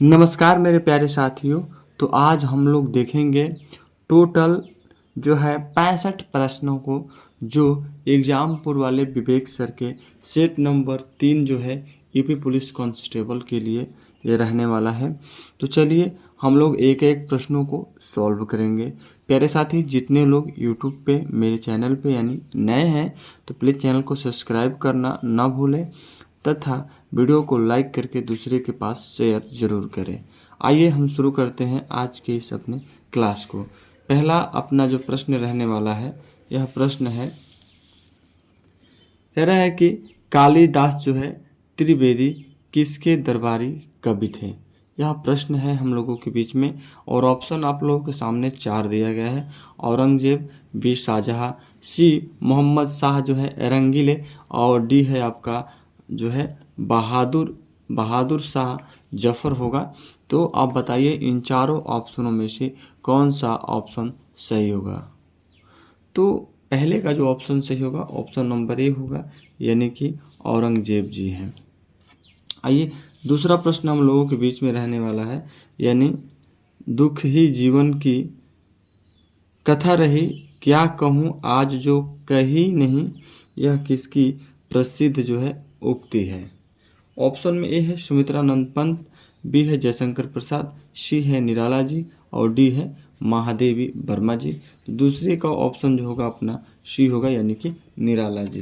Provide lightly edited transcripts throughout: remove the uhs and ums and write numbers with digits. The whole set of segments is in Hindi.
नमस्कार मेरे प्यारे साथियों। तो आज हम लोग देखेंगे टोटल जो है 65 प्रश्नों को, जो एग्ज़ामपुर वाले विवेक सर के सेट नंबर 3 जो है यूपी पुलिस कांस्टेबल के लिए ये रहने वाला है। तो चलिए हम लोग एक एक प्रश्नों को सॉल्व करेंगे। प्यारे साथी, जितने लोग यूट्यूब पे मेरे चैनल पे यानी नए हैं तो प्लीज़ चैनल को सब्सक्राइब करना ना भूलें तथा वीडियो को लाइक करके दूसरे के पास शेयर जरूर करें। आइए हम शुरू करते हैं आज के इस अपने क्लास को। पहला अपना जो प्रश्न रहने वाला है, यह प्रश्न है, कह रहा है कि कालिदास जो है त्रिवेदी किसके दरबारी कवि थे। यह प्रश्न है हम लोगों के बीच में और ऑप्शन आप लोगों के सामने 4 दिया गया है। औरंगजेब, बी शाहजहां, सी मोहम्मद शाह जो है रंगीले और डी है आपका जो है बहादुर शाह जफर होगा। तो आप बताइए इन चारों ऑप्शनों में से कौन सा ऑप्शन सही होगा। तो पहले का जो ऑप्शन सही होगा ऑप्शन नंबर ए होगा, यानी कि औरंगजेब जी हैं। आइए दूसरा प्रश्न हम लोगों के बीच में रहने वाला है, यानी दुख ही जीवन की कथा रही, क्या कहूँ आज जो कही नहीं, यह किसकी प्रसिद्ध जो है उक्ति है। ऑप्शन में ए है सुमित्रानंद पंत, बी है जयशंकर प्रसाद, सी है निराला जी और डी है महादेवी वर्मा जी। तो दूसरे का ऑप्शन जो होगा अपना सी होगा, यानी कि निराला जी।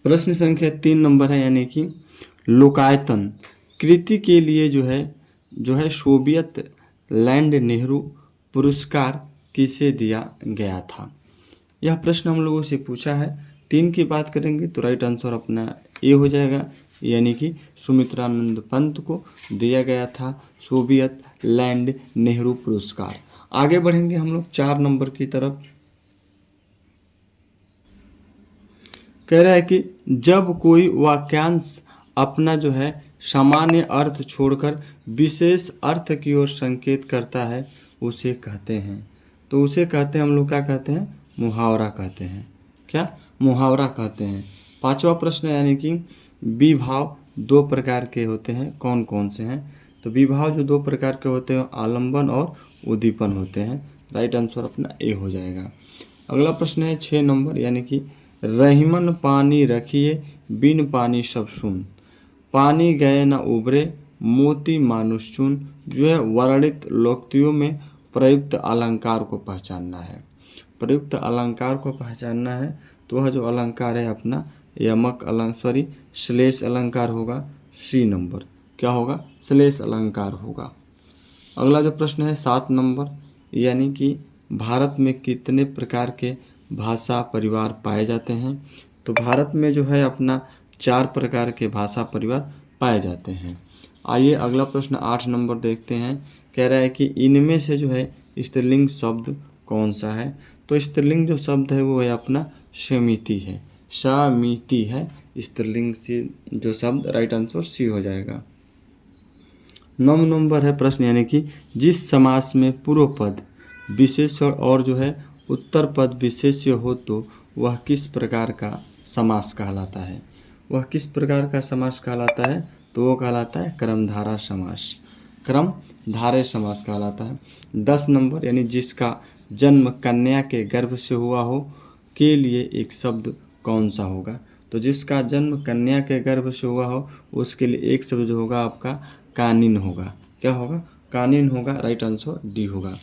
प्रश्न संख्या 3 नंबर है, यानी कि लोकायतन कृति के लिए जो है सोवियत लैंड नेहरू पुरस्कार किसे दिया गया था। यह प्रश्न हम लोगों से पूछा है। 3 की बात करेंगे तो राइट आंसर अपना ए हो जाएगा, यानी कि सुमित्रानंद पंत को दिया गया था सोवियत लैंड नेहरू पुरस्कार। आगे बढ़ेंगे हम लोग 4 नंबर की तरफ। कह रहा है कि जब कोई वाक्यांश अपना जो है सामान्य अर्थ छोड़कर विशेष अर्थ की ओर संकेत करता है उसे कहते हैं। तो उसे कहते हैं हम लोग क्या कहते हैं, मुहावरा कहते हैं। क्या मुहावरा कहते हैं। 5वां प्रश्न, यानी कि विभाव 2 प्रकार के होते हैं, कौन कौन से हैं। तो विभाव जो 2 प्रकार के होते हैं आलंबन और उद्दीपन होते हैं। राइट आंसर अपना ए हो जाएगा। अगला प्रश्न है 6 नंबर, यानी कि रहीमन पानी रखिए बिन पानी सब सुन, पानी गए न उबरे मोती मानुष चुन। जो है वर्णित लोकोक्तियों में प्रयुक्त अलंकार को पहचानना है। प्रयुक्त अलंकार को पहचानना है तो वह जो अलंकार है अपना यमक अलंकार श्लेष अलंकार होगा। सी नंबर क्या होगा, श्लेष अलंकार होगा। अगला जो प्रश्न है 7 नंबर, यानी कि भारत में कितने प्रकार के भाषा परिवार पाए जाते हैं। तो भारत में जो है अपना 4 प्रकार के भाषा परिवार पाए जाते हैं। आइए अगला प्रश्न 8 नंबर देखते हैं। कह रहा है कि इनमें से जो है स्त्रीलिंग शब्द कौन सा है। तो स्त्रीलिंग जो शब्द है वो है अपना समिति है, समिति है स्त्रीलिंग से जो शब्द। राइट आंसर सी हो जाएगा। 9 नंबर है प्रश्न, यानी कि जिस समास में पूर्व पद विशेषण और जो है उत्तर पद विशेष्य हो तो वह किस प्रकार का समास कहलाता है। वह किस प्रकार का समास कहलाता है, तो वो कहलाता है क्रमधारा समास, क्रमधारय समास कहलाता है। 10 नंबर, यानी जिसका जन्म कन्या के गर्भ से हुआ हो के लिए एक शब्द कौन सा होगा। तो जिसका जन्म कन्या के गर्भ से हुआ हो उसके लिए एक शब्द जो होगा आपका कानीन होगा। क्या होगा, कानीन होगा। राइट आंसर डी होगा।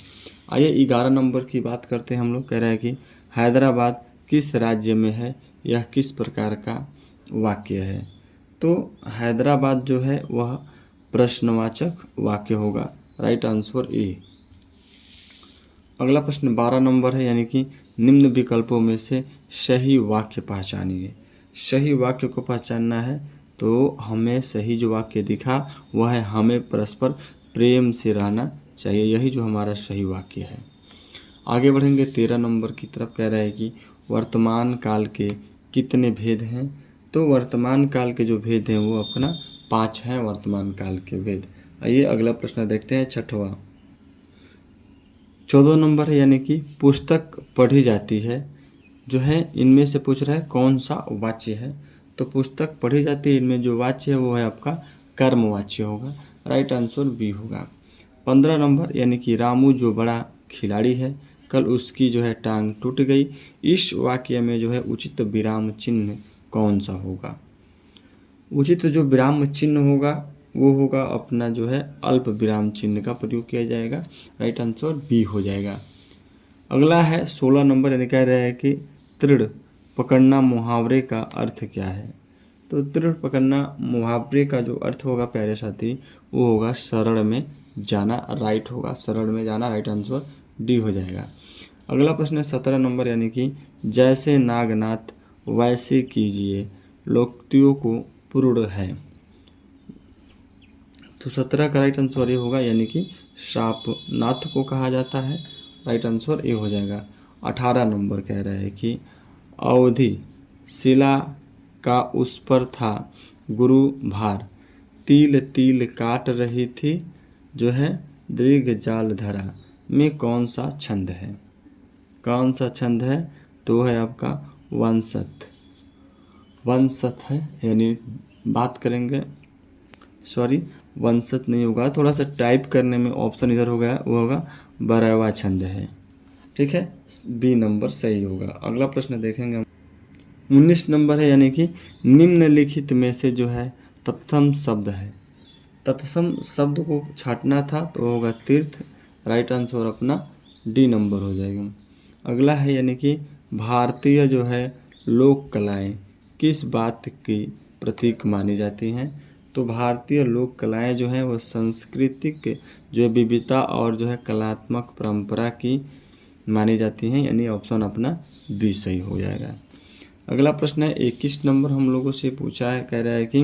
आइए 11 नंबर की बात करते हैं हम लोग। कह रहा है कि हैदराबाद किस राज्य में है, यह किस प्रकार का वाक्य है। तो हैदराबाद जो है वह प्रश्नवाचक वाक्य होगा। Right answer A. अगला प्रश्न 12 नंबर है, यानी कि निम्न विकल्पों में से सही वाक्य पहचानिए। सही वाक्य को पहचानना है तो हमें सही जो वाक्य दिखा वह है हमें परस्पर प्रेम से रहना चाहिए, यही जो हमारा सही वाक्य है। आगे बढ़ेंगे 13 नंबर की तरफ। कह रहा है कि वर्तमान काल के कितने भेद हैं। तो वर्तमान काल के जो भेद हैं वो अपना 5 हैं वर्तमान काल के भेद। आइए अगला प्रश्न देखते हैं 6वां। 14 नंबर है, यानी कि पुस्तक पढ़ी जाती है जो है इनमें से पूछ रहा है कौन सा वाच्य है। तो पुस्तक पढ़ी जाती है इनमें जो वाच्य है वो है आपका कर्मवाच्य होगा। राइट आंसर बी होगा। 15 नंबर यानी कि रामू जो बड़ा खिलाड़ी है, कल उसकी जो है टांग टूट गई। इस वाक्य में जो है उचित विराम चिन्ह कौन सा होगा? उचित जो विराम चिन्ह होगा वो होगा अपना जो है अल्प विराम चिन्ह का प्रयोग किया जाएगा। राइट आंसर बी हो जाएगा। अगला है 16 नंबर, यानी कह रहे हैं कि दृढ़ पकड़ना मुहावरे का अर्थ क्या है? तो दृढ़ पकड़ना मुहावरे का जो अर्थ होगा प्यारे साथी, वो होगा शरण में जाना। राइट होगा, शरण में जाना। राइट आंसर डी हो जाएगा। अगला प्रश्न है 17 नंबर, यानी कि जैसे नागनाथ वैसे कीजिए लोकोक्तियों को पूर्ण है। तो 17 का राइट आंसर ये होगा, यानी कि श्रापनाथ को कहा जाता है। राइट आंसर ए हो जाएगा। 18 नंबर कह रहा है कि अवधि शिला का उस पर था गुरु भार, तिल तिल काट रही थी जो है दीर्घ जाल धरा में कौन सा छंद है? कौन सा छंद है? तो है आपका वंशत। वंशत है, यानी बात करेंगे, सॉरी वंशत नहीं होगा, थोड़ा सा टाइप करने में ऑप्शन इधर हो गया, वो होगा बरवा छंद है। ठीक है, बी नंबर सही होगा। अगला प्रश्न देखेंगे हम। 19 नंबर है, यानी कि निम्नलिखित में से जो है तत्सम शब्द है। तत्सम शब्द को छांटना था तो होगा तीर्थ। राइट आंसर अपना डी नंबर हो जाएगा। अगला है, यानी कि भारतीय जो है लोक कलाएँ किस बात की प्रतीक मानी जाती हैं? तो भारतीय लोक कलाएँ जो हैं वो सांस्कृतिक जो है विविधता और जो है कलात्मक परंपरा की मानी जाती हैं, यानी ऑप्शन अपना बी सही हो जाएगा। अगला प्रश्न है 21 नंबर, हम लोगों से पूछा है, कह रहा है कि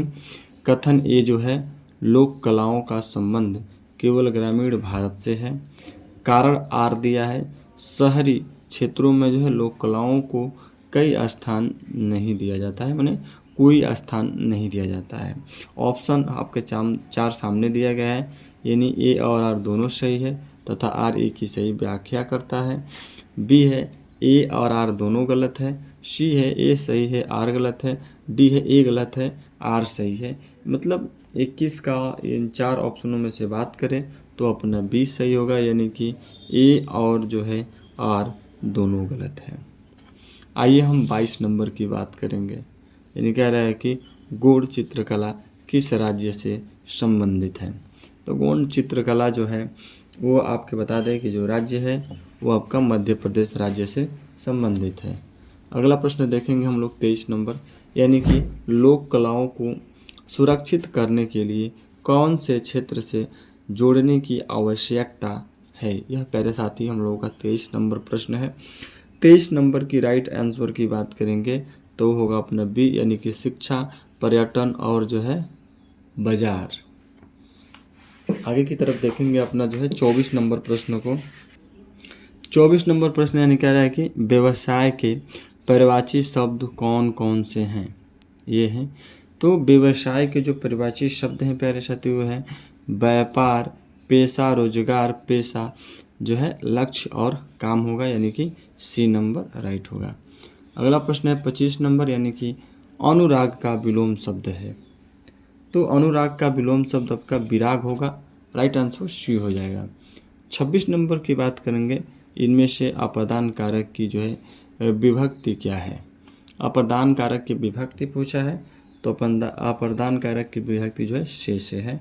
कथन ए जो है लोक कलाओं का संबंध केवल ग्रामीण भारत से है। कारण आर दिया है, शहरी क्षेत्रों में जो है लोक कलाओं को कई स्थान नहीं दिया जाता है, माने कोई स्थान नहीं दिया जाता है। ऑप्शन आपके चार सामने दिया गया है, यानी ए और आर दोनों सही है तथा आर ए की सही व्याख्या करता है। बी है ए और आर दोनों गलत है। सी है ए सही है आर गलत है। डी है ए गलत है आर सही है। मतलब 21 का इन चार ऑप्शनों में से बात करें तो अपना बी सही होगा, यानी कि ए और जो है आर दोनों गलत है। आइए हम 22 नंबर की बात करेंगे, यानी कह रहा है कि गौड़ चित्रकला किस राज्य से संबंधित है? तो गौड़ चित्रकला जो है वो आपके बता दें कि जो राज्य है वो आपका मध्य प्रदेश राज्य से संबंधित है। अगला प्रश्न देखेंगे हम लोग 23 नंबर, यानी कि लोक कलाओं को सुरक्षित करने के लिए कौन से क्षेत्र से जोड़ने की आवश्यकता है? यह पहले साथ ही हम लोगों का 23 नंबर प्रश्न है। 23 नंबर की राइट आंसर की बात करेंगे तो होगा अपना बी, यानी कि शिक्षा, पर्यटन और जो है बाजार। आगे की तरफ देखेंगे अपना जो है 24 नंबर प्रश्न को। 24 नंबर प्रश्न यानी कह रहा है कि व्यवसाय के पर्यायवाची शब्द कौन कौन से हैं? ये हैं, तो व्यवसाय के जो पर्यायवाची शब्द हैं प्यारे साथी वो है व्यापार, पेशा, रोजगार, पेशा जो है लक्ष्य और काम होगा, यानी कि सी नंबर राइट होगा। अगला प्रश्न है 25 नंबर, यानी कि अनुराग का विलोम शब्द है। तो अनुराग का विलोम शब्द आपका विराग होगा। राइट आंसर सी हो जाएगा। 26 नंबर की बात करेंगे, इनमें से अपादान कारक की जो है विभक्ति क्या है? अपादान कारक की विभक्ति पूछा है तो अपादान कारक की विभक्ति जो है से है,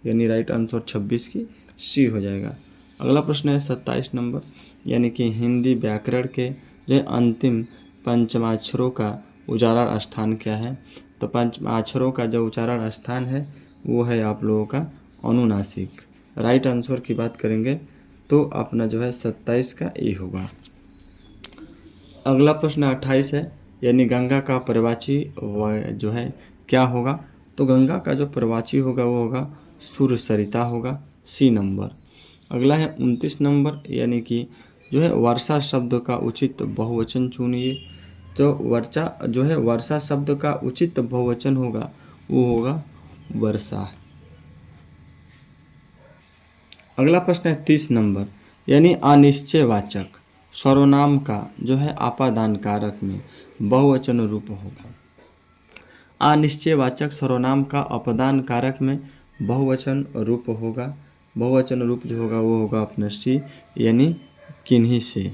यानी राइट आंसर 26 की सी हो जाएगा। अगला प्रश्न है 27 नंबर, यानी कि हिंदी व्याकरण के जो है अंतिम पंचमाक्षरों का उच्चारण स्थान क्या है? तो पंचमाक्षरों का जो उच्चारण स्थान है वो है आप लोगों का अनुनासिक। राइट आंसर की बात करेंगे तो अपना जो है 27 का ए होगा। अगला प्रश्न 28 है, यानी गंगा का पर्यायवाची जो है क्या होगा? तो गंगा का जो पर्यायवाची होगा वो होगा सुरसरिता होगा, सी नंबर। अगला है 29 नंबर, यानी कि जो है वर्षा शब्द का उचित बहुवचन चुनिए। तो वर्षा जो है वर्षा शब्द का उचित बहुवचन होगा वो होगा वर्षा। अगला प्रश्न है 30 नंबर, यानी अनिश्चयवाचक सर्वनाम का जो है अपादान कारक में बहुवचन रूप होगा। अनिश्चयवाचक सर्वनाम का अपदान कारक में बहुवचन रूप होगा, बहुवचन रूप जो होगा वो होगा अपना सी, यानी किन्हीं से,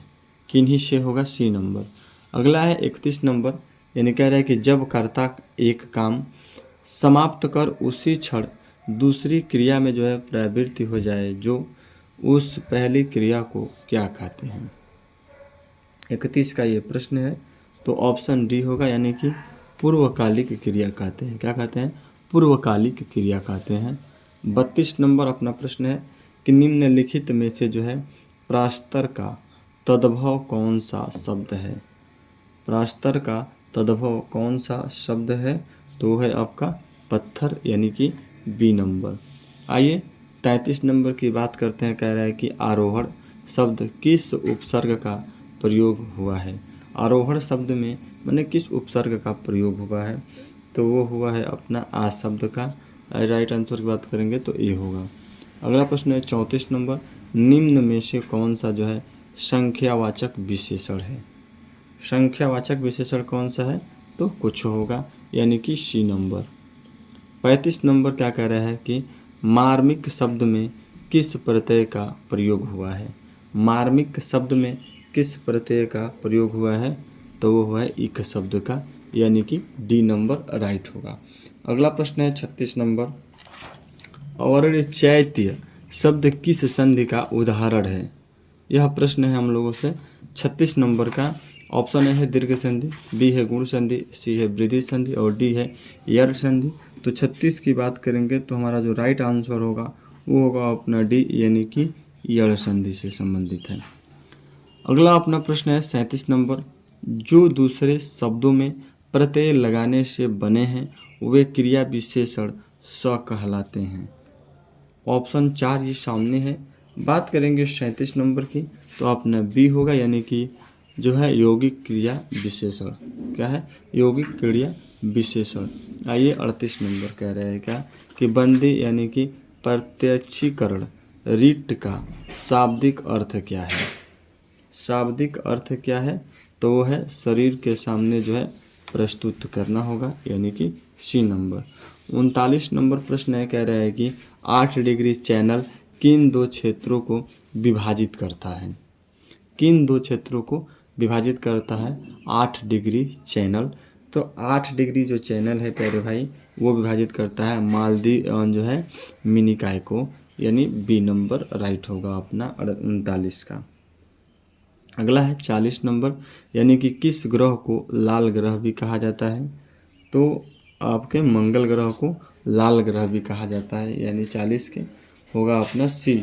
किन्हीं से होगा सी नंबर। अगला है 31 नंबर, यानी कह रहा है कि जब कर्ता एक काम समाप्त कर उसी क्षण दूसरी क्रिया में जो है प्रवृत्ति हो जाए, जो उस पहली क्रिया को क्या कहते हैं। 31 का ये प्रश्न है, तो ऑप्शन डी होगा, यानी कि पूर्वकालिक क्रिया कहते हैं। क्या कहते हैं? पूर्वकालिक क्रिया कहते हैं। 32 नंबर अपना प्रश्न है कि निम्नलिखित में से जो है प्रास्तर का तद्भव कौन सा शब्द है। प्रास्तर का तद्भव कौन सा शब्द है, तो है आपका पत्थर, यानी कि बी नंबर। आइए 33 नंबर की बात करते हैं। कह रहा है कि आरोहण शब्द किस उपसर्ग का प्रयोग हुआ है। आरोहण शब्द में मैंने किस उपसर्ग का प्रयोग हुआ है, तो वो हुआ है अपना आ शब्द का। राइट आंसर की बात करेंगे तो ए होगा। अगला प्रश्न है 34 नंबर, निम्न में से कौन सा जो है संख्यावाचक विशेषण है। संख्यावाचक विशेषण कौन सा है, तो कुछ होगा, यानी कि सी नंबर। 35 नंबर क्या कह रहा है कि मार्मिक शब्द में किस प्रत्यय का प्रयोग हुआ है। मार्मिक शब्द में किस प्रत्यय का प्रयोग हुआ है, तो वो हुआ है इक शब्द का, यानी कि डी नंबर राइट होगा। अगला प्रश्न है 36 नंबर, और चैत्य शब्द किस संधि का उदाहरण है। यह प्रश्न है हम लोगों से 36 नंबर का। ऑप्शन ए है दीर्घ संधि, बी है गुण संधि, सी है वृद्धि संधि और डी है यड़ संधि। तो 36 की बात करेंगे तो हमारा जो राइट आंसर होगा वो होगा अपना डी, यानी कि यड़ संधि से संबंधित है। अगला अपना प्रश्न है 37 नंबर, जो दूसरे शब्दों में प्रत्यय लगाने से बने हैं वे क्रिया विशेषण स कहलाते हैं। ऑप्शन 4 ये सामने है। बात करेंगे 37 नंबर की, तो अपना बी होगा, यानी कि जो है यौगिक क्रिया विशेषण। क्या है? यौगिक क्रिया विशेषण। आइए 38 नंबर कह रहे हैं क्या कि बंदी यानी कि प्रत्यक्षीकरण रीट का शाब्दिक अर्थ क्या है। शाब्दिक अर्थ क्या है, तो वो है शरीर के सामने जो है प्रस्तुत करना होगा, यानी कि सी नंबर। 39 नंबर प्रश्न है, कह रहा है कि 8 डिग्री चैनल किन दो क्षेत्रों को विभाजित करता है। किन दो क्षेत्रों को विभाजित करता है 8 डिग्री चैनल। तो 8 डिग्री जो चैनल है प्यारे भाई, वो विभाजित करता है मालदीव जो है मिनिकाय को, यानी बी नंबर राइट होगा अपना 39 का। अगला है 40 नंबर, यानी कि किस ग्रह को लाल ग्रह भी कहा जाता है, तो आपके मंगल ग्रह को लाल ग्रह भी कहा जाता है, यानी 40 के होगा अपना सी।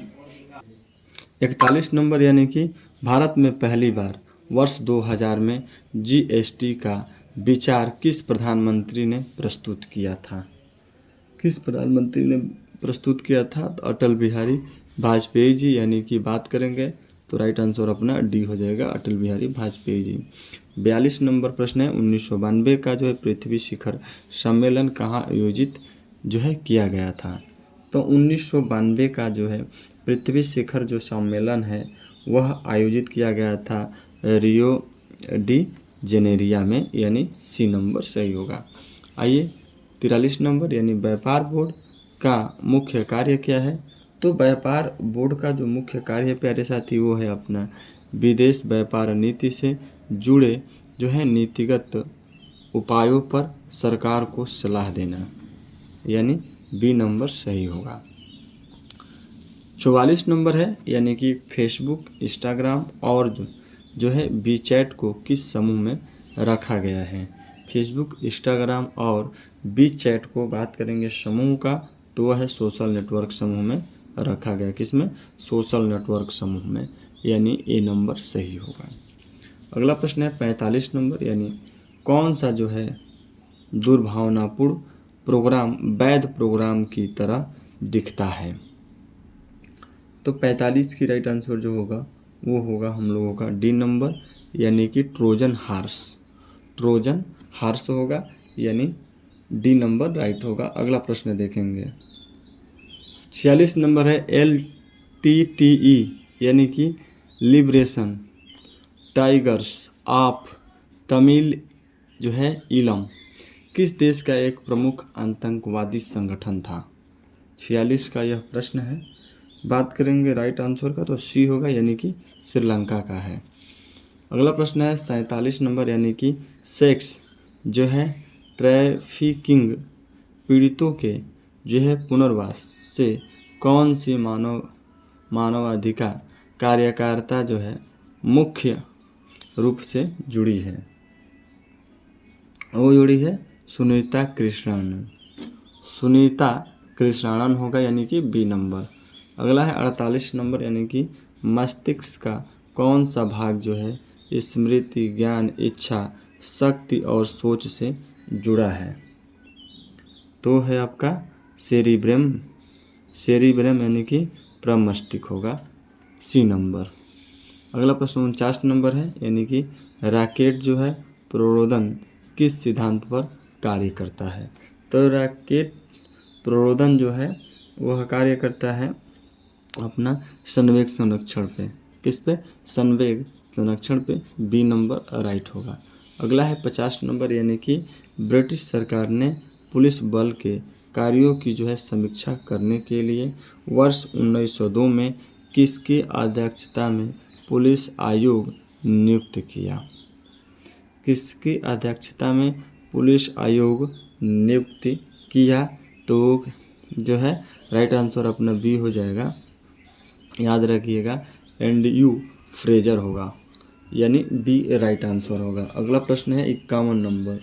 41 नंबर, यानी कि भारत में पहली बार वर्ष 2000 में जीएसटी का विचार किस प्रधानमंत्री ने प्रस्तुत किया था। किस प्रधानमंत्री ने प्रस्तुत किया था, तो अटल बिहारी वाजपेयी जी, यानी कि बात करेंगे तो राइट आंसर अपना डी हो जाएगा, अटल बिहारी वाजपेयी जी। 42 नंबर प्रश्न है 1992 का जो है पृथ्वी शिखर सम्मेलन कहाँ आयोजित जो है किया गया था। तो 1992 का जो है पृथ्वी शिखर जो सम्मेलन है वह आयोजित किया गया था रियो डी जेनेरिया में, यानी सी नंबर सही होगा। आइए 43 नंबर, यानी व्यापार बोर्ड का मुख्य कार्य क्या है। तो व्यापार बोर्ड का जो मुख्य कार्य है प्यारे साथी, वो है अपना विदेश व्यापार नीति से जुड़े जो है नीतिगत उपायों पर सरकार को सलाह देना, यानी बी नंबर सही होगा। 44 नंबर है, यानी कि फेसबुक, इंस्टाग्राम और जो है वीचैट को किस समूह में रखा गया है। फेसबुक, इंस्टाग्राम और वीचैट को बात करेंगे समूह का, तो वह है सोशल नेटवर्क समूह में रखा गया। किसमें? सोशल नेटवर्क समूह में, यानी ए नंबर सही होगा। अगला प्रश्न है 45 नंबर, यानी कौन सा जो है दुर्भावनापूर्ण प्रोग्राम वैध प्रोग्राम की तरह दिखता है। तो 45 की राइट आंसर जो होगा वो होगा हम लोगों का डी नंबर, यानी कि ट्रोजन हार्स। ट्रोजन हार्स होगा, यानी डी नंबर राइट होगा। अगला प्रश्न देखेंगे 46 नंबर है LTTE, यानी कि लिबरेशन टाइगर्स ऑफ तमिल जो है इलम किस देश का एक प्रमुख आतंकवादी संगठन था। 46 का यह प्रश्न है। बात करेंगे राइट आंसर का तो सी होगा, यानी कि श्रीलंका का है। अगला प्रश्न है 47 नंबर, यानी कि सेक्स जो है ट्रैफिकिंग पीड़ितों के जो है पुनर्वास से कौन सी मानवाधिकार कार्यकर्ता जो है मुख्य रूप से जुड़ी है? वो जुड़ी है सुनीता कृष्णन। सुनीता कृष्णन होगा, यानी कि बी नंबर। अगला है 48 नंबर, यानी कि मस्तिष्क का कौन सा भाग जो है स्मृति, ज्ञान, इच्छा शक्ति और सोच से जुड़ा है? तो है आपका सेरिब्रम। सेरिब्रम यानी कि प्रमस्तिष्क होगा, सी नंबर। अगला प्रश्न 49 नंबर है, यानी कि रॉकेट जो है प्रणोदन किस सिद्धांत पर कार्य करता है? तो रॉकेट प्रणोदन जो है वह कार्य करता है अपना संवेग संरक्षण पे। किस पे? संवेग संरक्षण पे, बी नंबर राइट होगा। अगला है 50 नंबर, यानी कि ब्रिटिश सरकार ने पुलिस बल के कार्यों की जो है समीक्षा करने के लिए वर्ष 1902 में किसकी अध्यक्षता में पुलिस आयोग नियुक्त किया? किसकी अध्यक्षता में पुलिस आयोग नियुक्त किया? तो जो है राइट आंसर अपना बी हो जाएगा, याद रखिएगा, एंड्रयू फ्रेजर होगा, यानी बी राइट आंसर होगा। अगला प्रश्न है 51 नंबर,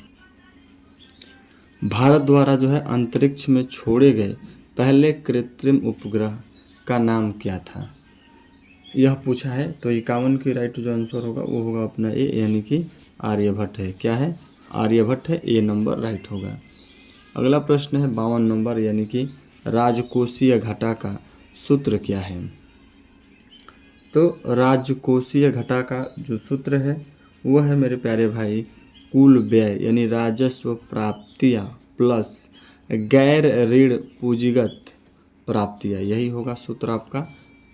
भारत द्वारा जो है अंतरिक्ष में छोड़े गए पहले कृत्रिम उपग्रह का नाम क्या था? यह पूछा है। तो 51 की राइट जो आंसर होगा वो होगा अपना ए, यानी कि आर्यभट्ट है। क्या है? आर्यभट्ट है, ए नंबर राइट होगा। अगला प्रश्न है 52 नंबर, यानी कि राजकोषीय घटा का सूत्र क्या है? तो राजकोषीय घटा का जो सूत्र है वह है मेरे प्यारे भाई कुल व्यय, यानी राजस्व प्राप्तियां प्लस गैर ऋण पूंजीगत प्राप्तियां, यही होगा सूत्र आपका।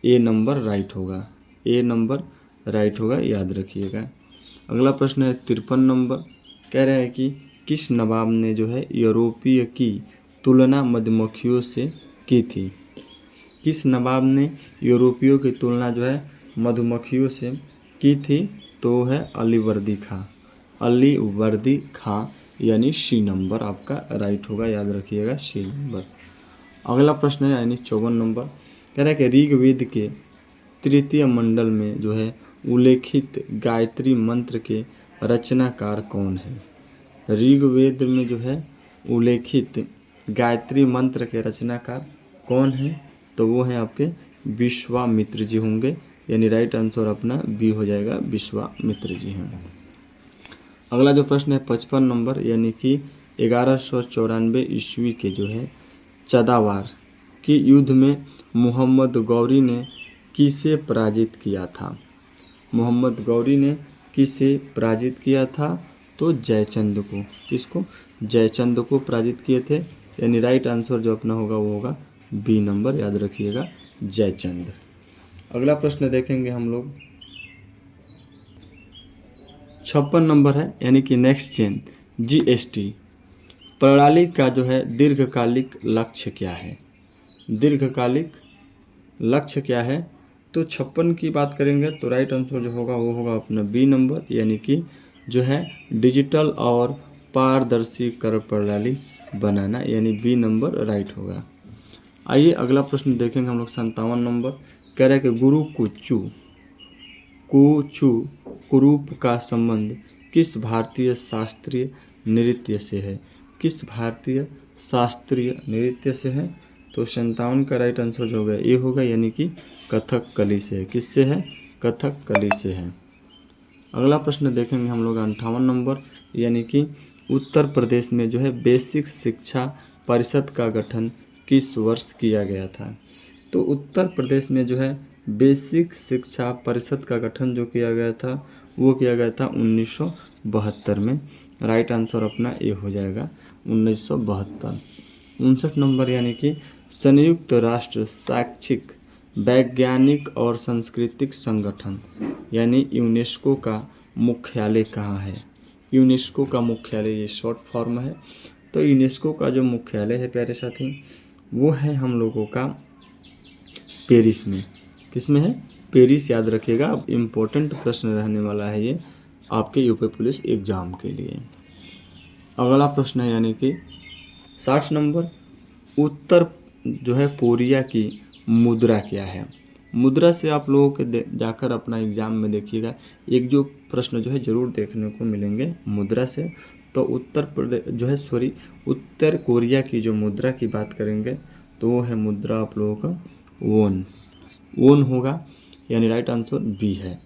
ए नंबर राइट होगा, ए नंबर राइट होगा, याद रखिएगा। अगला प्रश्न है 53 नंबर, कह रहा है कि किस नवाब ने जो है यूरोपीय की तुलना मधुमक्खियों से की थी? किस नवाब ने यूरोपियों की तुलना जो है मधुमक्खियों से की थी? तो है अलीवर्दी खां, अलीवर्दी खां, यानी सी नंबर आपका राइट होगा, याद रखिएगा, सी नंबर। अगला प्रश्न है यानी 54 नंबर, कह रहा है कि ऋग्वेद के तृतीय मंडल में जो है उल्लेखित गायत्री मंत्र के रचनाकार कौन है? ऋग्वेद में जो है उल्लेखित गायत्री मंत्र के रचनाकार कौन है? तो वो हैं आपके विश्वामित्र जी होंगे, यानी राइट आंसर अपना बी हो जाएगा, विश्वामित्र जी हैं। अगला जो प्रश्न है 55 नंबर, यानी कि 1194 ईस्वी के जो है चदावार के युद्ध में मोहम्मद गौरी ने किसे पराजित किया था? मोहम्मद गौरी ने किसे पराजित किया था? तो जयचंद को। किसको? जयचंद को पराजित किए थे, यानी राइट आंसर जो अपना होगा वो होगा बी नंबर, याद रखिएगा, जयचंद। अगला प्रश्न देखेंगे हम लोग 56 नंबर है, यानी कि नेक्स्ट जेन जीएसटी प्रणाली का जो है दीर्घकालिक लक्ष्य क्या है? दीर्घकालिक लक्ष्य क्या है? तो 56 की बात करेंगे तो राइट आंसर जो होगा वो होगा अपना बी नंबर, यानी कि जो है डिजिटल और पारदर्शी कर प्रणाली बनाना, यानी बी नंबर राइट होगा। आइए अगला प्रश्न देखेंगे हम लोग 57 नंबर, कह रहा है कि गुरु कुचू कुरूप का संबंध किस भारतीय शास्त्रीय नृत्य से है? किस भारतीय शास्त्रीय नृत्य से है? तो 57 का राइट आंसर जो होगा ये होगा, यानी कि कथकली से है। किससे है? कथकली से है। अगला प्रश्न देखेंगे हम लोग 58 नंबर, यानी कि उत्तर प्रदेश में जो है बेसिक शिक्षा परिषद का गठन किस वर्ष किया गया था? तो उत्तर प्रदेश में जो है बेसिक शिक्षा परिषद का गठन जो किया गया था वो किया गया था 1972 में। राइट आंसर अपना ए हो जाएगा, 1972। 59 नंबर, यानी कि संयुक्त राष्ट्र शैक्षिक वैज्ञानिक और सांस्कृतिक संगठन यानी यूनेस्को का मुख्यालय कहाँ है? यूनेस्को का मुख्यालय, ये शॉर्ट फॉर्म है। तो यूनेस्को का जो मुख्यालय है प्यारे साथी वो है हम लोगों का पेरिस में। किस में है? पेरिस। याद रखिएगा, अब इम्पोर्टेंट प्रश्न रहने वाला है ये आपके यूपी पुलिस एग्जाम के लिए। अगला प्रश्न है यानी कि 60 नंबर, उत्तर जो है कोरिया की मुद्रा क्या है? मुद्रा से आप लोगों के जाकर अपना एग्जाम में देखिएगा, एक जो प्रश्न जो है जरूर देखने को मिलेंगे मुद्रा से। तो उत्तर प्रदेश जो है उत्तर कोरिया की जो मुद्रा की बात करेंगे तो वो है मुद्रा आप लोगों का वोन। वोन होगा, यानी राइट आंसर बी है।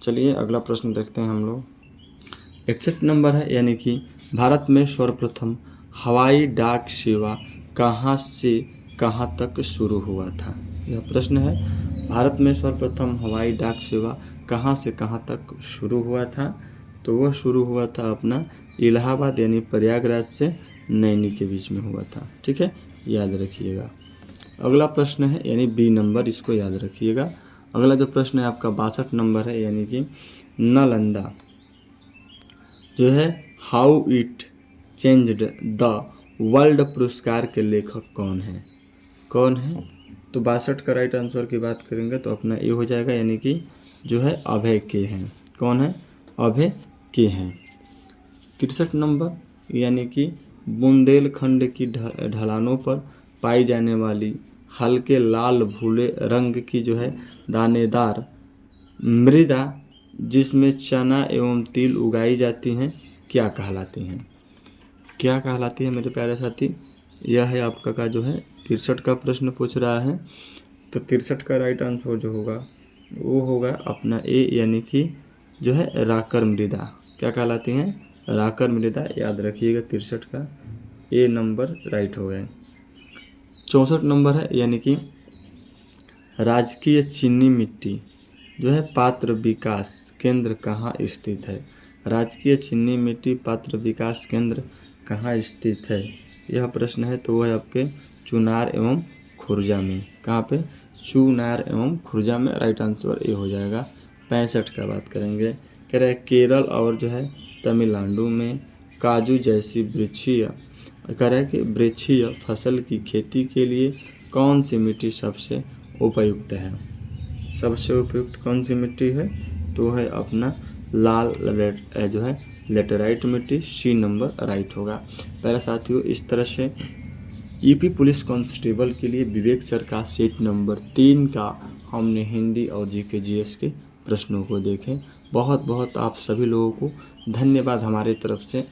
चलिए अगला प्रश्न देखते हैं हम लोग। 61 नंबर है, यानी कि भारत में सर्वप्रथम हवाई डाक सेवा कहाँ से कहाँ तक शुरू हुआ था? यह प्रश्न है, भारत में सर्वप्रथम हवाई डाक सेवा कहाँ से कहाँ तक शुरू हुआ था? तो वह शुरू हुआ था अपना इलाहाबाद यानी प्रयागराज से नैनी के बीच में हुआ था। ठीक है, याद रखिएगा। अगला प्रश्न है यानी बी नंबर, इसको याद रखिएगा। अगला जो प्रश्न है आपका 62 नंबर है, यानी कि नालंदा जो है how it changed the world पुरस्कार के लेखक कौन है? कौन है? तो 62 का राइट आंसर की बात करेंगे तो अपना ये हो जाएगा, यानी कि जो है अभय के हैं। कौन है? अभय के हैं। 63 नंबर, यानी कि बुंदेलखंड की ढलानों पर पाई जाने वाली हल्के लाल भूरे रंग की जो है दानेदार मृदा जिसमें चना एवं तिल उगाई जाती हैं क्या कहलाती हैं? क्या कहलाती है मेरे प्यारे साथी? यह है आपका का जो है 63 का प्रश्न पूछ रहा है। तो 63 का राइट आंसर जो होगा वो होगा अपना ए, यानी कि जो है राकर मृदा। क्या कहलाती हैं? राकर मृदा। याद रखिएगा 63 का ए नंबर राइट हो गया। 64 नंबर है, यानी कि राजकीय चीनी मिट्टी जो है पात्र विकास केंद्र कहाँ स्थित है? राजकीय चीनी मिट्टी पात्र विकास केंद्र कहाँ स्थित है? यह प्रश्न है तो वह है आपके चुनार एवं खुर्जा में। कहाँ पे? चुनार एवं खुर्जा में। राइट आंसर ये हो जाएगा। 65 का बात करेंगे, कह रहे केरल और जो है तमिलनाडु में काजू जैसी कह रहे कि वृक्षीय फसल की खेती के लिए कौन सी मिट्टी सबसे उपयुक्त है? सबसे उपयुक्त कौन सी मिट्टी है? तो है अपना लाल जो है लेटेराइट मिट्टी। सी नंबर राइट होगा। पहले साथियों, इस तरह से यूपी पुलिस कांस्टेबल के लिए विवेक सर का सेट नंबर 3 का हमने हिंदी और जीके जीएस के प्रश्नों को देखे। बहुत बहुत आप सभी लोगों को धन्यवाद हमारे तरफ से।